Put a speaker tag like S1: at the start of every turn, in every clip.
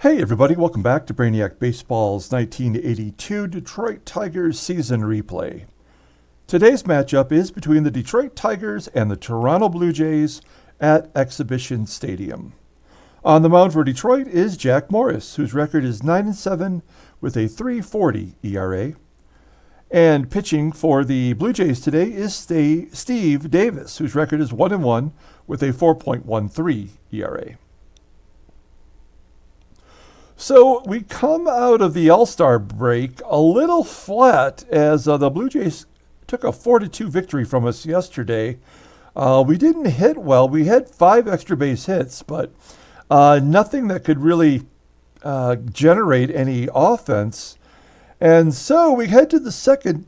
S1: Hey everybody, welcome back to Brainiac Baseball's 1982 Detroit Tigers season replay. Today's matchup is between the Detroit Tigers and the Toronto Blue Jays at Exhibition Stadium. On the mound for Detroit is Jack Morris, whose record is 9-7 with a 3.40 ERA. And pitching for the Blue Jays today is Steve Davis, whose record is 1-1 with a 4.13 ERA. So we come out of the All-Star break a little flat as the Blue Jays took a 4-2 victory from us yesterday. We didn't hit well. We had 5 extra base hits, but nothing that could really generate any offense. And so we head to the second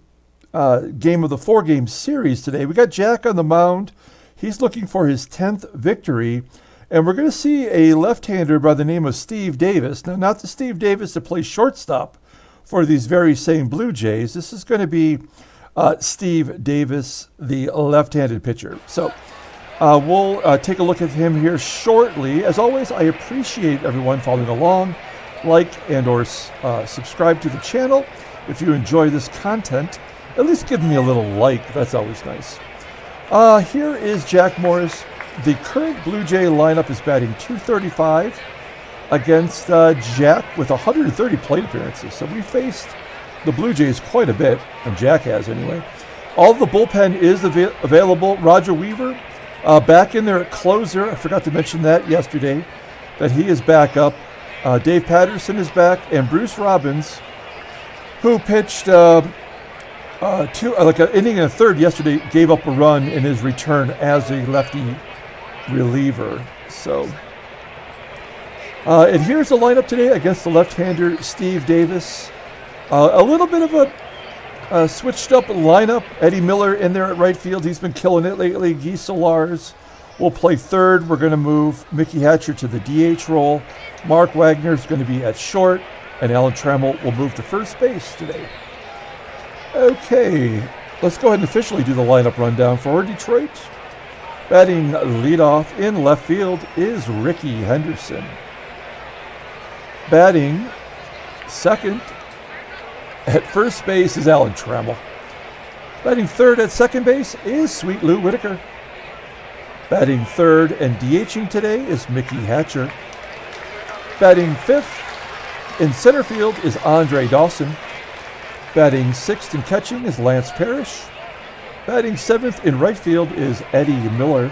S1: game of the 4-game series today. We got Jack on the mound. He's looking for his 10th victory. And we're going to see a left-hander by the name of Steve Davis. Now, not the Steve Davis that plays shortstop for these very same Blue Jays. This is going to be Steve Davis, the left-handed pitcher. So we'll take a look at him here shortly. As always, I appreciate everyone following along. Like and or subscribe to the channel. If you enjoy this content, at least give me a little like. That's always nice. Here is Jack Morris. The current Blue Jay lineup is batting .235 against Jack with 130 plate appearances. So we faced the Blue Jays quite a bit, and Jack has anyway. All of the bullpen is available. Roger Weaver back in there at closer. I forgot to mention that yesterday, that he is back up. Dave Patterson is back, and Bruce Robbins, who pitched an inning and a third yesterday, gave up a run in his return as a lefty reliever. So, and here's the lineup today against the left-hander Steve Davis. A little bit of a switched up lineup. Eddie Miller in there at right field. He's been killing it lately. Guy Sularz will play third. We're going to move Mickey Hatcher to the DH role. Mark Wagner is going to be at short, and Alan Trammell will move to first base today. Okay, let's go ahead and officially do the lineup rundown for Detroit. Batting leadoff in left field is Rickey Henderson. Batting second at first base is Alan Trammell. Batting third at second base is Sweet Lou Whitaker. Batting third and DHing today is Mickey Hatcher. Batting fifth in center field is Andre Dawson. Batting sixth and catching is Lance Parrish. Batting seventh in right field is Eddie Miller.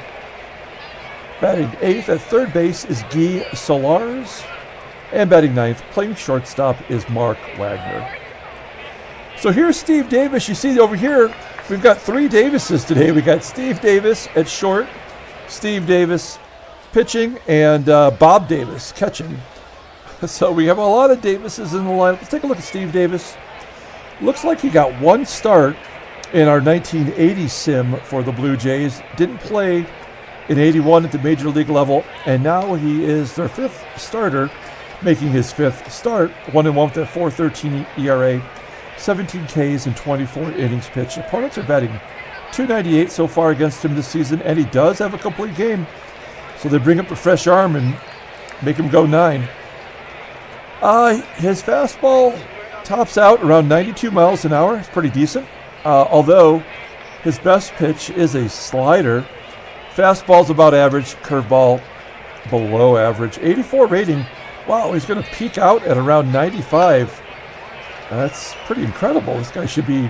S1: Batting eighth at third base is Guy Sularz. And batting ninth, playing shortstop, is Mark Wagner. So here's Steve Davis. You see over here, we've got 3 Davises today. We got Steve Davis at short, Steve Davis pitching, and Bob Davis catching. So we have a lot of Davises in the lineup. Let's take a look at Steve Davis. Looks like he got 1 start in our 1980 sim for the Blue Jays. Didn't play in 81 at the major league level, and now he is their 5th starter, making his 5th start. 1-1 with that 4.13 ERA, 17 Ks and 24 innings pitched. Opponents are batting .298 so far against him this season, and he does have a complete game. So they bring up a fresh arm and make him go 9. His fastball tops out around 92 miles an hour. It's pretty decent. Although his best pitch is a slider. Fastball's about average, curveball below average. 84 rating. Wow, he's going to peak out at around 95. That's pretty incredible. This guy should be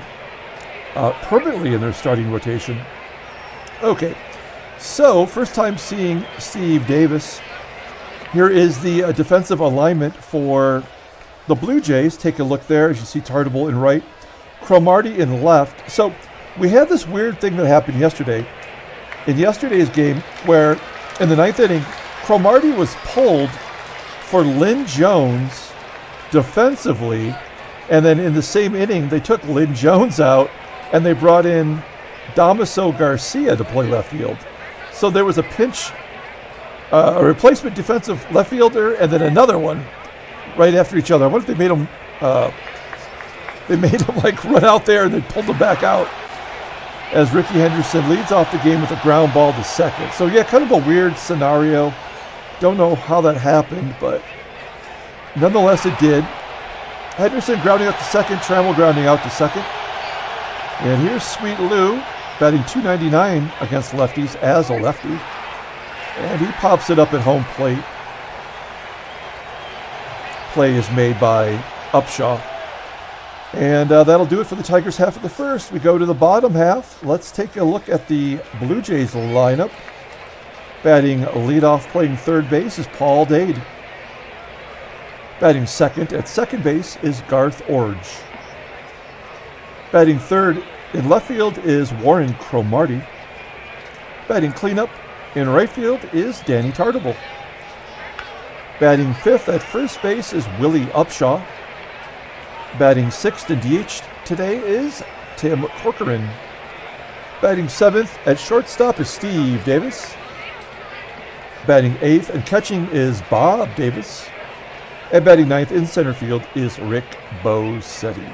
S1: permanently in their starting rotation. Okay, so first time seeing Steve Davis. Here is the defensive alignment for the Blue Jays. Take a look there. As you see, Tartabull in right, Cromartie in left. So we had this weird thing that happened yesterday. In yesterday's game, where in the 9th inning, Cromartie was pulled for Lynn Jones defensively, and then in the same inning, they took Lynn Jones out, and they brought in Damaso Garcia to play left field. So there was a pinch, a replacement defensive left fielder, and then another one right after each other. I wonder if they made them like run out there and then pulled them back out, as Rickey Henderson leads off the game with a ground ball to second. So yeah, kind of a weird scenario. Don't know how that happened, but nonetheless, it did. Henderson grounding out to second, Trammell grounding out to second. And here's Sweet Lou batting .299 against lefties as a lefty. And he pops it up at home plate. Play is made by Upshaw. And that'll do it for the Tigers half of the first. We go to the bottom half. Let's take a look at the Blue Jays lineup. Batting leadoff, playing third base, is Paul Dade. Batting second at second base is Garth Iorg. Batting third in left field is Warren Cromartie. Batting cleanup in right field is Danny Tartabull. Batting fifth at first base is Willie Upshaw. Batting sixth in DH today is Tim Corcoran. Batting seventh at shortstop is Steve Davis. Batting eighth and catching is Bob Davis. And batting ninth in center field is Rick Bosetti.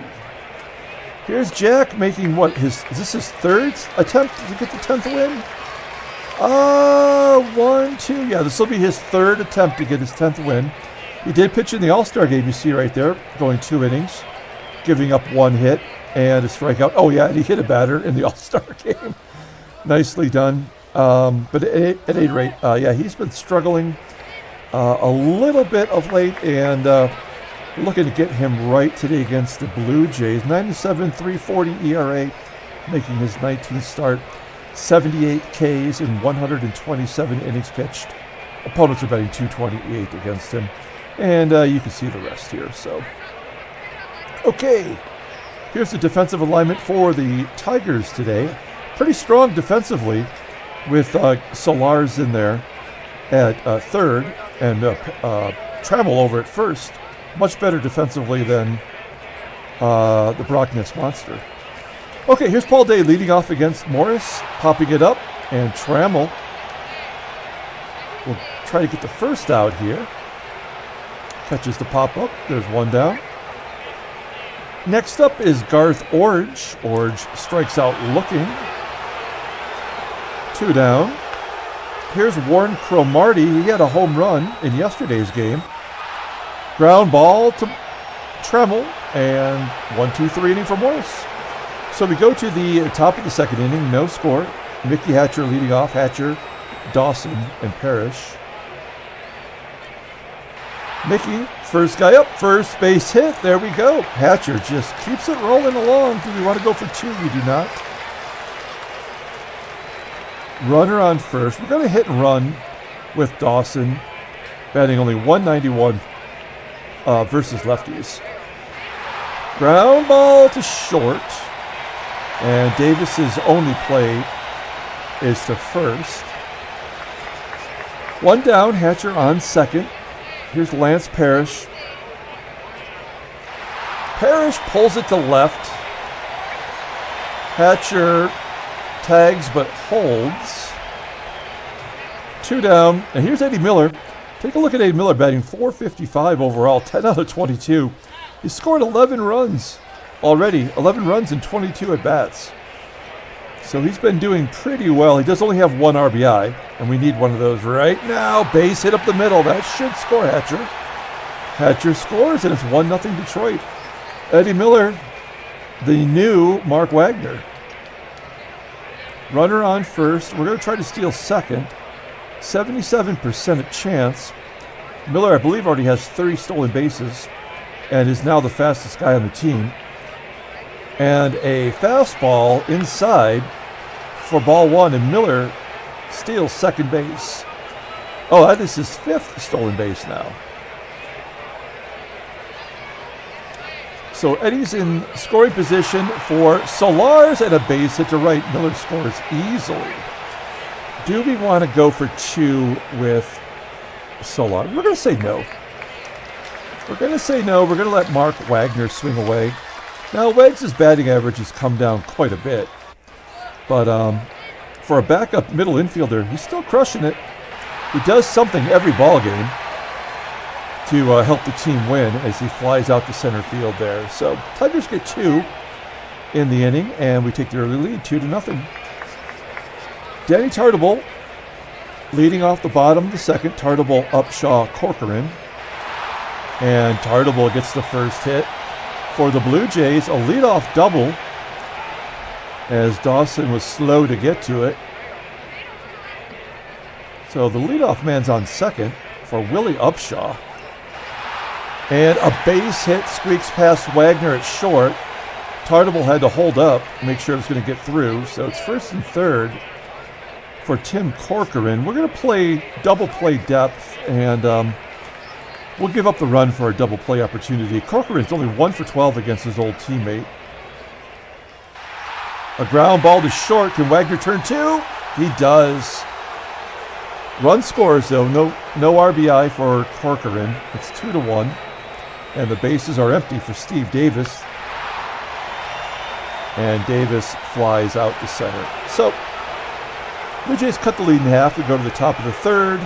S1: Here's Jack making is this his third attempt to get the 10th win? 1, 2, yeah, this will be his third attempt to get his 10th win. He did pitch in the All-Star game, you see right there, going 2 innings, giving up 1 hit and a strikeout. Oh yeah, and he hit a batter in the All-Star game. Nicely done. But at any rate, yeah, he's been struggling a little bit of late, and looking to get him right today against the Blue Jays. 97, 3.40 ERA, making his 19th start. 78 Ks in 127 innings pitched. Opponents are batting .228 against him. And you can see the rest here. So, okay, here's the defensive alignment for the Tigers today. Pretty strong defensively with Sularz in there at third and Trammell over at first. Much better defensively than the Brockness Monster. Okay, here's Paul Dade leading off against Morris, popping it up, and Trammell will try to get the first out here. Catches the pop-up. There's 1 down. Next up is Garth Iorg. Iorg strikes out looking. 2 down. Here's Warren Cromartie. He had a home run in yesterday's game. Ground ball to Trammell, and 1-2-3 inning for Morris. So we go to the top of the second inning, no score. Mickey Hatcher leading off. Hatcher, Dawson, and Parrish. Mickey, first guy up, first base hit. There we go. Hatcher just keeps it rolling along. Do we want to go for 2? We do not. Runner on first. We're going to hit and run with Dawson, batting only .191 versus lefties. Ground ball to short. And Davis's only play is to first. 1 down, Hatcher on second. Here's Lance Parrish. Parrish pulls it to left. Hatcher tags but holds. 2 down. And here's Eddie Miller. Take a look at Eddie Miller batting .455 overall, 10 out of 22. He scored 11 runs already, 11 runs in 22 at-bats. So he's been doing pretty well. He does only have 1 RBI, and we need one of those right now. Base hit up the middle. That should score Hatcher. Hatcher scores, and it's 1-0 Detroit. Eddie Miller, the new Mark Wagner. Runner on first. We're going to try to steal second. 77% chance. Miller, I believe, already has 30 stolen bases and is now the fastest guy on the team. And a fastball inside for ball 1, and Miller steals second base. Oh, that is his 5th stolen base now. So Eddie's in scoring position for Sularz, and a base hit to right. Miller scores easily. Do we want to go for 2 with Sularz? We're going to say no. We're going to say no. We're going to let Mark Wagner swing away. Now, Wags' batting average has come down quite a bit. But for a backup middle infielder, he's still crushing it. He does something every ball game to help the team win as he flies out to center field there. So Tigers get 2 in the inning, and we take the early lead, 2-0. Danny Tartabull leading off the bottom of the second. Tartabull, Upshaw, Corcoran. And Tartabull gets the first hit for the Blue Jays. A leadoff double as Dawson was slow to get to it. So the leadoff man's on second for Willie Upshaw. And a base hit squeaks past Wagner at short. Tartabull had to hold up, make sure it was going to get through. So it's first and third for Tim Corcoran. We're going to play double play depth, and we'll give up the run for a double play opportunity. Corcoran's only 1 for 12 against his old teammate. A ground ball to short. Can Wagner turn two? He does. Run scores, though. No RBI for Corcoran. It's 2-1. And the bases are empty for Steve Davis. And Davis flies out to center. So, Blue Jays cut the lead in half. We go to the top of the third.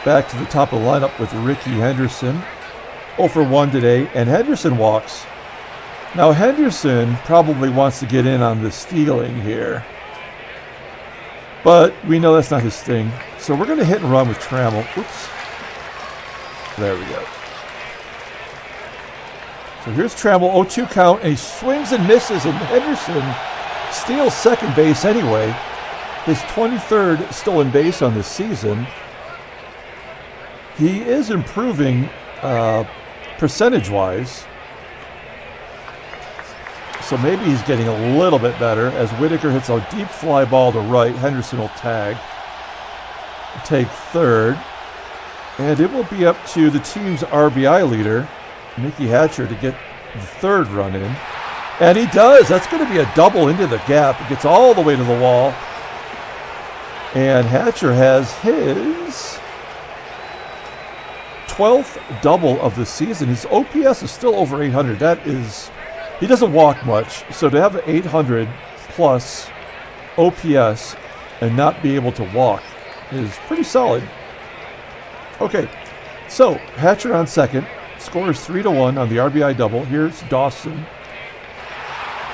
S1: Back to the top of the lineup with Rickey Henderson. 0 for 1 today. And Henderson walks. Now, Henderson probably wants to get in on the stealing here. But we know that's not his thing. So we're going to hit and run with Trammell. Oops. There we go. So here's Trammell, 0-2 count, and he swings and misses, and Henderson steals second base anyway. His 23rd stolen base on this season. He is improving percentage-wise. So maybe he's getting a little bit better as Whitaker hits a deep fly ball to right. Henderson will tag. Take third. And it will be up to the team's RBI leader, Mickey Hatcher, to get the third run in. And he does. That's going to be a double into the gap. It gets all the way to the wall. And Hatcher has his 12th double of the season. His OPS is still over 800. That is... He doesn't walk much, so to have an 800 plus OPS and not be able to walk is pretty solid. Okay, so Hatcher on second, scores 3-1 on the RBI double. Here's Dawson.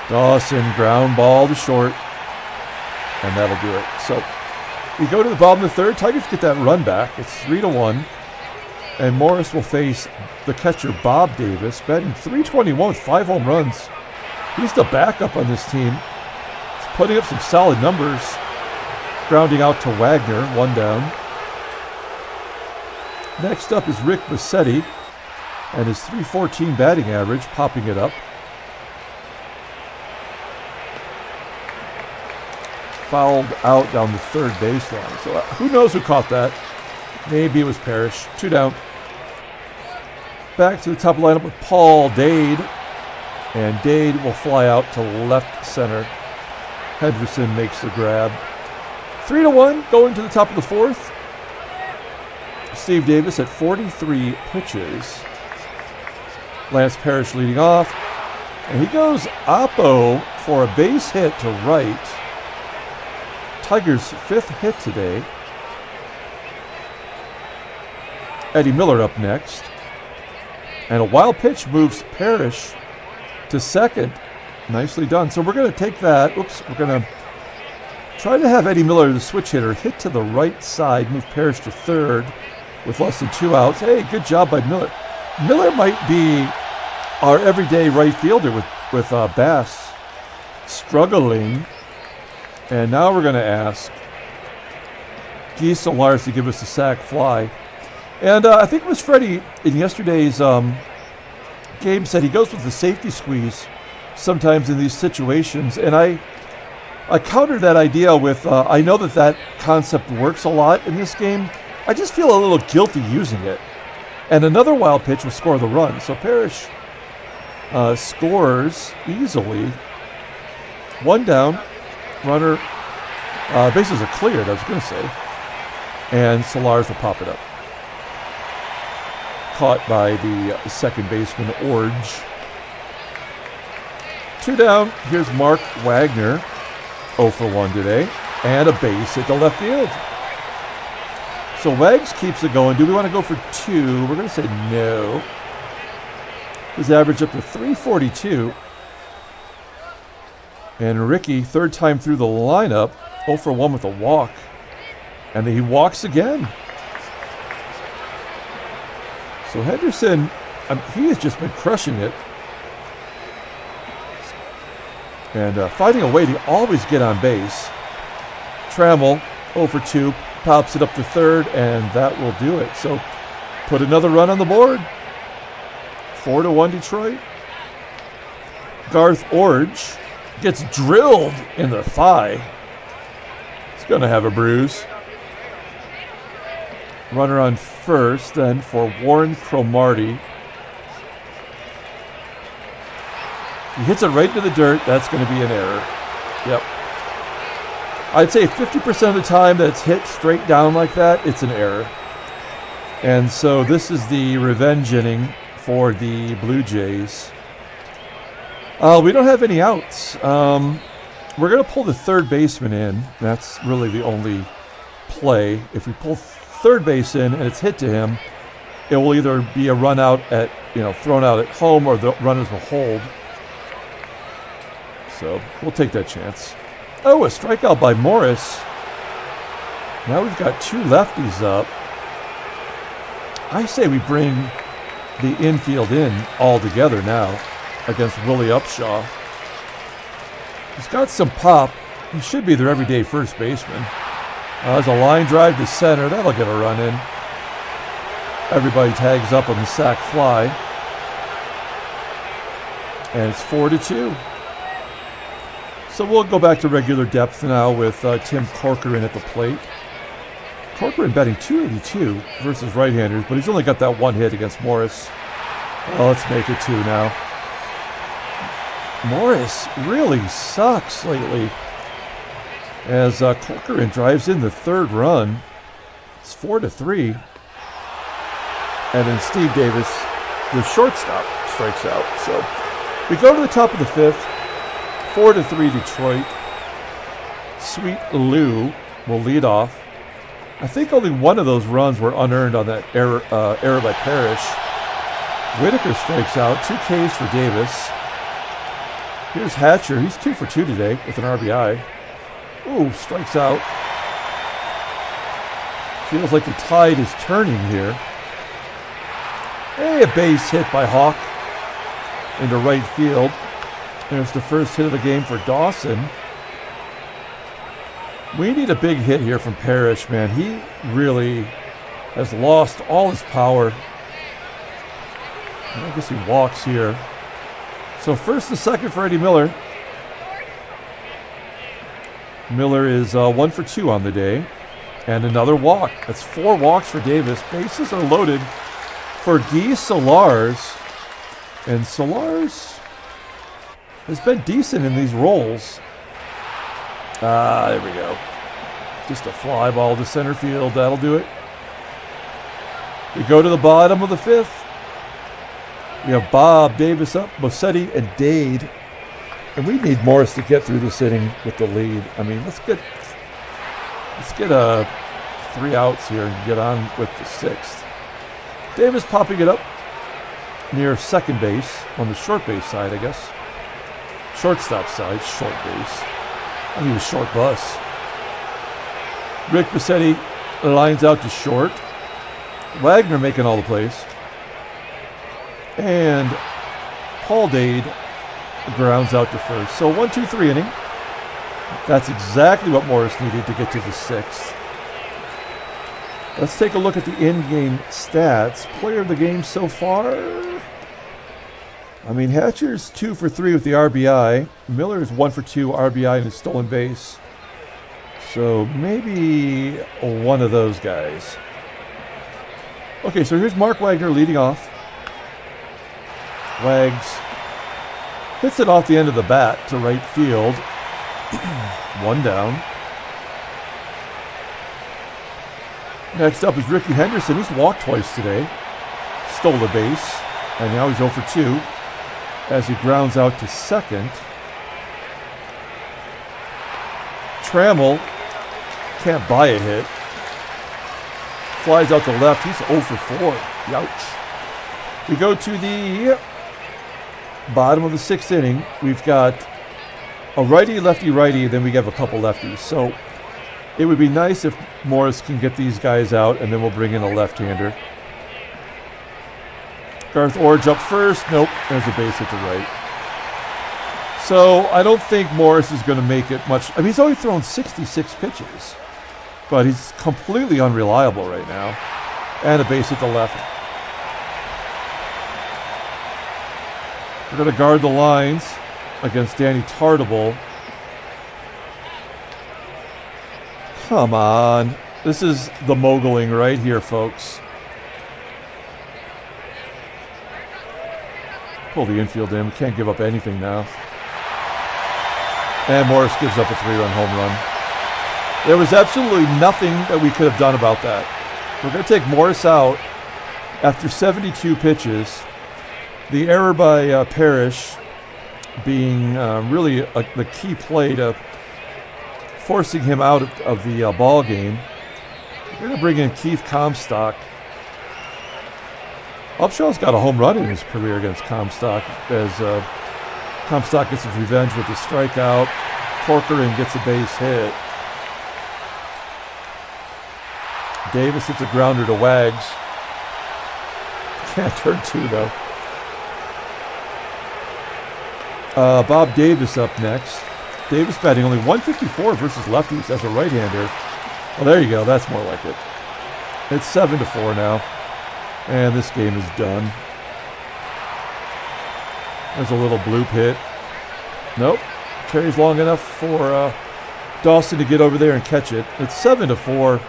S1: Dawson, ground ball to short, and that'll do it. So we go to the bottom of the third. Tigers get that run back. It's 3-1. And Morris will face the catcher, Bob Davis, batting .321 with 5 home runs. He's the backup on this team. He's putting up some solid numbers. Grounding out to Wagner, 1 down. Next up is Rick Massetti and his .314 batting average, popping it up. Fouled out down the third baseline. So who knows who caught that? Maybe it was Parrish. 2 down. Back to the top lineup with Paul Dade. And Dade will fly out to left center. Henderson makes the grab. 3-1 going to the top of the fourth. Steve Davis at 43 pitches. Lance Parrish leading off. And he goes oppo for a base hit to right. Tigers' 5th hit today. Eddie Miller up next. And a wild pitch moves Parrish to second. Nicely done. So we're going to take that. Oops. We're going to try to have Eddie Miller, the switch hitter, hit to the right side, move Parrish to third with less than 2 outs. Hey, good job by Miller. Miller might be our everyday right fielder with Bass struggling. And now we're going to ask Sularz to give us a sac fly. And I think it was Freddie in yesterday's game said he goes with the safety squeeze sometimes in these situations. And I countered that idea with, I know that concept works a lot in this game. I just feel a little guilty using it. And another wild pitch will score the run. So Parrish scores easily. 1 down. Runner, bases are cleared, I was going to say. And Sularz will pop it up. Caught by the second baseman, Iorg. 2 down. Here's Mark Wagner, 0 for 1 today. And a base hit to left field. So Wags keeps it going. Do we want to go for 2? We're going to say no. His average up to .342. And Rickey, 3rd time through the lineup, 0 for 1 with a walk. And he walks again. So Henderson, he has just been crushing it. And finding a way to always get on base. Trammell, 0 for 2, pops it up to third, and that will do it. So put another run on the board. 4-1 Detroit. Garth Iorg gets drilled in the thigh. He's going to have a bruise. Runner on first, then for Warren Cromartie. He hits it right into the dirt. That's going to be an error. Yep. I'd say 50% of the time that's hit straight down like that, it's an error. And so this is the revenge inning for the Blue Jays. We don't have any outs. We're going to pull the third baseman in. That's really the only play. If we pull third base in and it's hit to him, it will either be a run out at, thrown out at home, or the runners will hold. So we'll take that chance. Oh, a strikeout by Morris. Now we've got 2 lefties up. I say we bring the infield in all together now against Willie Upshaw. He's got some pop. He should be their everyday first baseman. There's a line drive to center. That'll get a run in. Everybody tags up on the sac fly. And it's 4-2. So we'll go back to regular depth now with Tim Corcoran at the plate. Corcoran batting .282 versus right-handers, but he's only got that 1 hit against Morris. Well, let's make it 2 now. Morris really sucks lately as Corcoran drives in the 3rd run. It's 4-3. And then Steve Davis, the shortstop, strikes out. So we go to the top of the 5th. 4-3 Detroit. Sweet Lou will lead off. I think only one of those runs were unearned on that error by Parrish. Whitaker strikes out. 2 Ks for Davis. Here's Hatcher. He's 2 for 2 today with an RBI. Ooh, strikes out. Feels like the tide is turning here. Hey, a base hit by Hawk into right field. There's the first hit of the game for Dawson. We need a big hit here from Parrish, man. He really has lost all his power. I guess he walks here. So first and second for Eddie Miller. Miller is 1 for 2 on the day. And another walk. That's 4 walks for Davis. Bases are loaded for Sularz. And Sularz has been decent in these roles. There we go. Just a fly ball to center field. That'll do it. We go to the bottom of the 5th. We have Bob, Davis up, Bosetti, and Dade. And we need Morris to get through this inning with the lead. I mean, let's get 3 outs here and get on with the 6th. Davis popping it up near second base, on the short base side, I guess. Shortstop side, short base. I think it was short bus. Rick Massetti lines out to short. Wagner making all the plays. And Paul Dade grounds out to first. So 1-2-3 inning. That's exactly what Morris needed to get to the 6th. Let's take a look at the in-game stats. Player of the game so far. I mean, Hatcher's 2 for 3 with the RBI. Miller's 1 for 2 RBI and a stolen base. So maybe one of those guys. Okay, so here's Mark Wagner leading off. Wags hits it off the end of the bat to right field. 1 down. Next up is Rickey Henderson. He's walked twice today. Stole the base. And now he's 0 for 2 as he grounds out to second. Trammell can't buy a hit. Flies out to left. He's 0 for 4. Youch. We go to the bottom of the 6th inning. We've got a righty, lefty, righty, then we have a couple lefties. So it would be nice if Morris can get these guys out, and then we'll bring in a left-hander. Garth Iorg up first. Nope, there's a base hit to right. So I don't think Morris is going to make it much. I mean, he's only thrown 66 pitches, but he's completely unreliable right now. And a base hit to left. We're going to guard the lines against Danny Tartabull. Come on. This is the moguling right here, folks. Pull the infield in. We can't give up anything now. And Morris gives up a 3-run home run. There was absolutely nothing that we could have done about that. We're going to take Morris out after 72 pitches. The error by Parrish being really the key play to forcing him out of the ball game. We're going to bring in Keith Comstock. Upshaw's got a home run in his career against Comstock as Comstock gets his revenge with the strikeout. Corcoran gets a base hit. Davis hits a grounder to Wags. Can't turn 2 though. Bob Davis up next. Davis batting only 154 versus lefties as a right-hander. Well, there you go. That's more like it. It's 7-4 now. And this game is done. There's a little bloop hit. Nope. Carries long enough for Dawson to get over there and catch it. It's 7-4.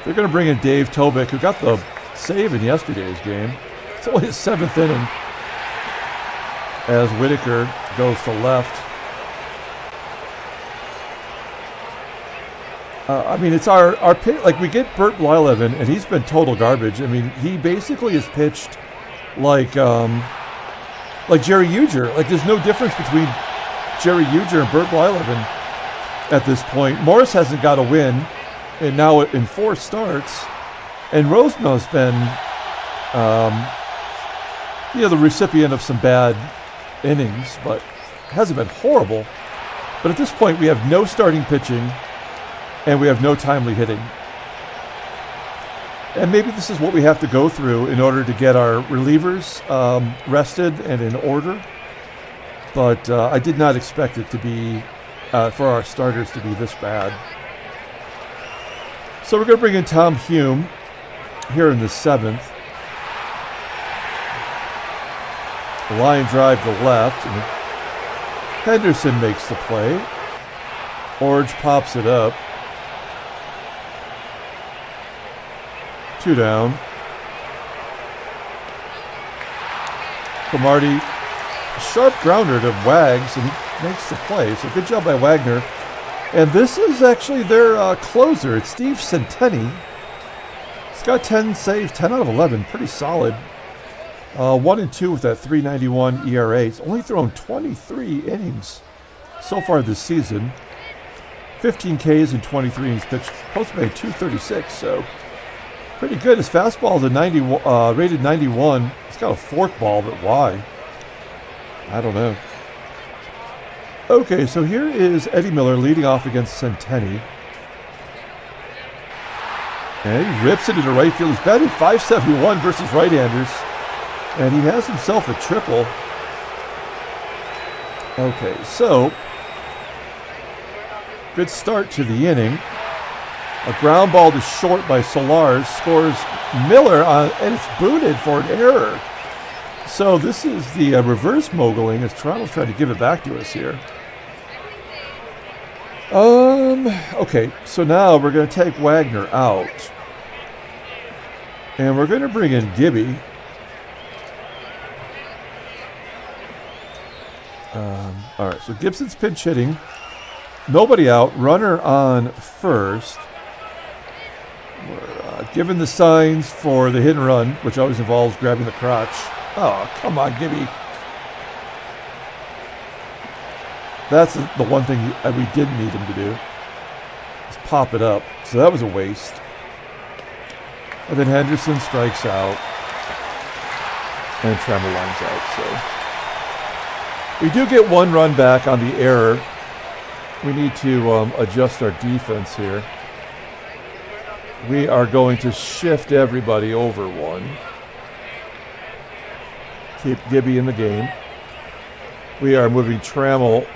S1: They're going to bring in Dave Tobick, who got the save in yesterday's game. It's only his 7th inning as Whitaker goes to left. I mean, it's our pick. Like, we get Bert Blyleven, and he's been total garbage. I mean, he basically is pitched like Jerry Uger. Like, there's no difference between Jerry Uger and Bert Blyleven at this point. Morris hasn't got a win, and now in 4 starts. And Rosenau's been, the recipient of some bad innings, but hasn't been horrible. But at this point, we have no starting pitching, and we have no timely hitting. And maybe this is what we have to go through in order to get our relievers rested and in order. But I did not expect it to be, for our starters to be this bad. So we're going to bring in Tom Hume here in the 7th. Line drive to left. And Henderson makes the play. Iorg pops it up. 2 down. Cromartie, sharp grounder to Wags, and he makes the play. So good job by Wagner. And this is actually their closer. It's Steve Centeni. He's got 10 saves, 10 out of 11. Pretty solid. 1-2 with that 3.91 ERA. He's only thrown 23 innings so far this season. 15 Ks in 23 innings pitched. Post-made 236, so pretty good. His fastball is a rated 91. He's got a forkball, but why? I don't know. Okay, so here is Eddie Miller leading off against Centeni. And he rips it into right field. He's batting .571 versus right-handers. And he has himself a triple. Okay, so good start to the inning. A ground ball to short by Sularz scores Miller on, and it's booted for an error. So this is the reverse moguling as Toronto's trying to give it back to us here. Okay, so now we're going to take Wagner out. And we're going to bring in Gibby. All right, so Gibson's pinch hitting. Nobody out. Runner on first. We're given the signs for the hit and run, which always involves grabbing the crotch. Oh, come on, Gibby. That's the one thing we didn't need him to do. Is pop it up. So that was a waste. And then Henderson strikes out. And Trammell lines out, so we do get 1 run back on the error. We need to adjust our defense here. We are going to shift everybody over 1. Keep Gibby in the game. We are moving Trammell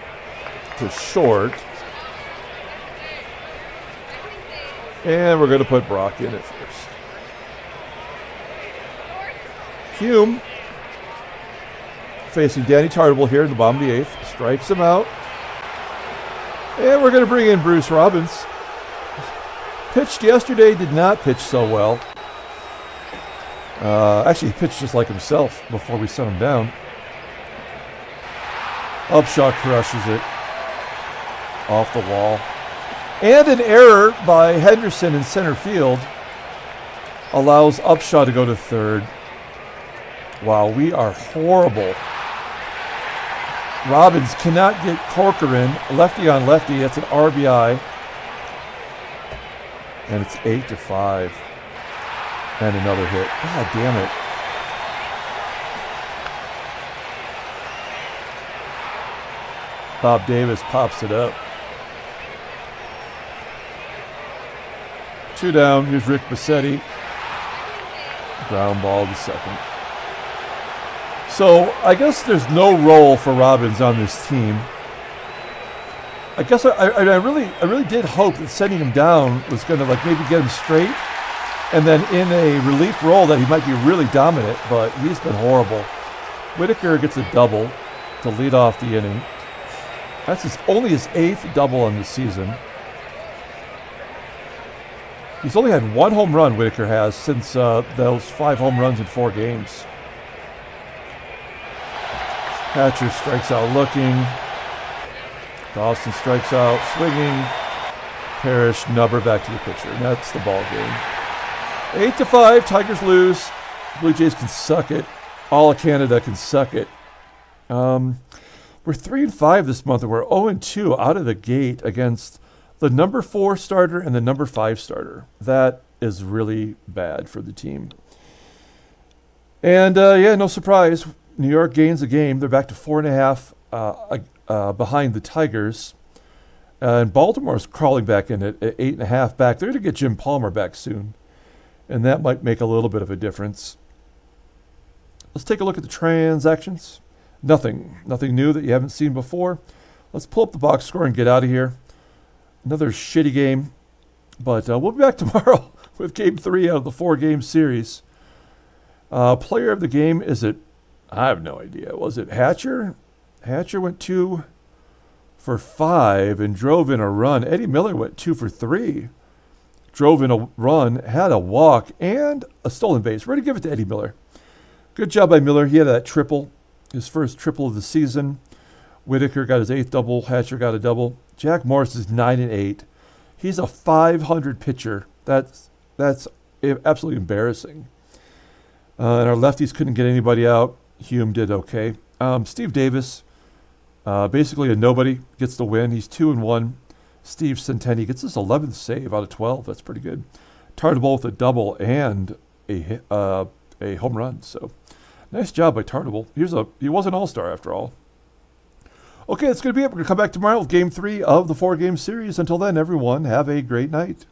S1: to short. And we're going to put Brock in at first. Hume facing Danny Tartabull here in the bottom of the 8th. Strikes him out. And we're going to bring in Bruce Robbins. Pitched yesterday, did not pitch so well. Actually, he pitched just like himself before we sent him down. Upshaw crushes it off the wall. And an error by Henderson in center field allows Upshaw to go to third. Wow, we are horrible. Robbins cannot get Corcoran. Lefty on lefty. That's an RBI. And it's 8-5. And another hit. God damn it. Bob Davis pops it up. 2 down. Here's Rick Massetti. Ground ball to second. So I guess there's no role for Robbins on this team. I guess I really did hope that sending him down was going to like maybe get him straight, and then in a relief role that he might be really dominant. But he's been horrible. Whitaker gets a double to lead off the inning. That's only his 8th double on the season. He's only had 1 home run, Whitaker has, since those 5 home runs in 4 games. Hatcher strikes out looking. Dawson strikes out swinging. Parrish, nubber back to the pitcher. And that's the ball game. 8-5, Tigers lose. Blue Jays can suck it. All of Canada can suck it. We're 3-5 this month, and we're 0-2 out of the gate against the number 4 starter and the number 5 starter. That is really bad for the team. And yeah, no surprise. New York gains a game. They're back to 4.5 behind the Tigers. And Baltimore's crawling back in at 8.5 back. They're going to get Jim Palmer back soon. And that might make a little bit of a difference. Let's take a look at the transactions. Nothing new that you haven't seen before. Let's pull up the box score and get out of here. Another shitty game. But we'll be back tomorrow with Game 3 out of the 4-game series. Player of the game, is it? I have no idea. Was it Hatcher? Hatcher went 2 for 5 and drove in a run. Eddie Miller went 2 for 3. Drove in a run, had a walk, and a stolen base. We're going to give it to Eddie Miller. Good job by Miller. He had that triple, his first triple of the season. Whitaker got his 8th double. Hatcher got a double. Jack Morris is 9-8. He's a 500 pitcher. That's absolutely embarrassing. And our lefties couldn't get anybody out. Hume did okay. Steve Davis, basically a nobody, gets the win. He's 2-1. Steve Centeni gets his 11th save out of 12. That's pretty good. Tartabull with a double and a home run. So nice job by Tartabull. He was an all-star after all. Okay, that's going to be it. We're going to come back tomorrow with Game 3 of the 4-game series. Until then, everyone, have a great night.